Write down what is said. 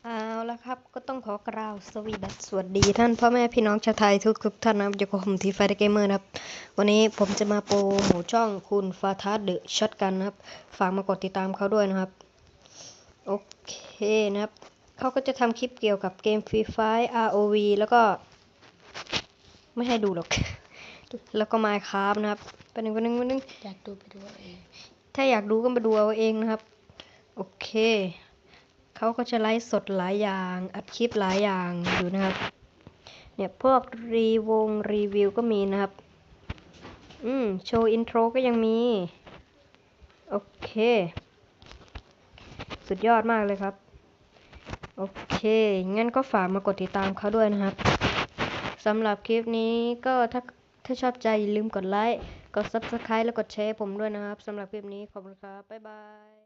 เอาละครับก็ต้องขอกล่าวสวัสดีท่านพ่อแม่พี่น้องชาวไทยทุกท่านนะครับอยู่กับผมทีไฟเกมเมอร์นะครับวันนี้ผมจะมาโปรโมทช่องคุณฟาทัสเดอะช็อตกันนะครับฝากมากดติดตามเขาด้วยนะครับโอเคนะครับเขาก็จะทำคลิปเกี่ยวกับเกมฟรีไฟร์ ROV แล้วก็ไม่ให้ดูหรอก แล้วก็ Minecraft นะครับเป็นหนึ่งอยากดูไปดูเอง ถ้าอยากดูก็มาดูเอาเองนะครับโอเคเขาก็จะไลฟ์สดหลายอย่างอัดคลิปหลายอย่างอยู่นะครับเนี่ยพวกรีวิวก็มีนะครับโชว์อินโทรก็ยังมีโอเคสุดยอดมากเลยครับโอเคงั้นก็ฝากมากดติดตามเขาด้วยนะครับสำหรับคลิปนี้ก็ถ้าชอบใจอย่าลืมกดไลค์กด Subscribe แล้วกดแชร์ผมด้วยนะครับสำหรับคลิปนี้ขอบคุณครับบ๊ายบาย